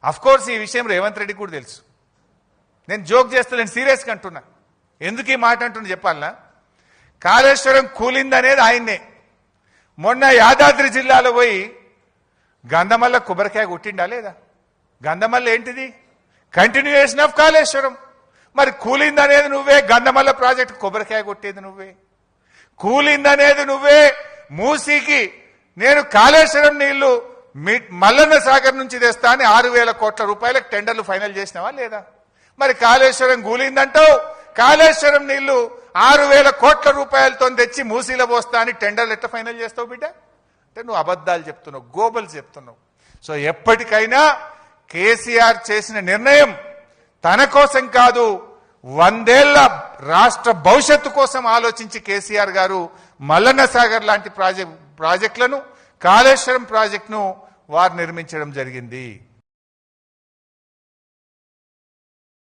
Of course ఈ విషయం రేవంత్ రెడ్డి కూడా తెలుసు. నేను జోక్ చేస్తా, నేను సీరియస్గా అంటున్నా. ఎందుకు ఈ మాట అంటున్నా చెప్పాలనా? కాళేశ్వరం కూలిందనేది ఆయన్నే. మొన్న యాదాద్రి జిల్లాలో పోయి గంధమల్ల కొబ్బరికాయ కొట్టిండా లేదా? గంధమల్ల ఏంటిది? Continuation of Kaleshwaram. మరి కూలిందనేది నువ్వే, గంధమల్ల ప్రాజెక్టు కొబ్బరికాయ కొట్టేది నువ్వే. కూలిందనేది నువ్వే, మూసీకి నేను కాళేశ్వరం నీళ్లు మల్లన్న సాగర్ నుంచి తెస్తా అని 6,000 కోట్ల రూపాయలకు టెండర్లు ఫైనల్ చేసినావా లేదా? మరి కాళేశ్వరం కూలిందంటావు, కాళేశ్వరం నీళ్లు 6,000 కోట్ల రూపాయలతో తెచ్చి మూసీలో పోస్తా అని టెండర్లు ఎట్లా ఫైనల్ చేస్తావు బిడ్డ? అంటే నువ్వు అబద్ధాలు చెప్తున్నావు, గోబల్స్ చెప్తున్నావు. సో ఎప్పటికైనా కేసీఆర్ చేసిన నిర్ణయం తన కోసం కాదు, 100 ఏళ్ల రాష్ట్ర భవిష్యత్తు కోసం ఆలోచించి కేసీఆర్ గారు మల్లన్న సాగర్ లాంటి ప్రాజెక్టులను, కాళేశ్వరం ప్రాజెక్టును వారు నిర్మించడం జరిగింది.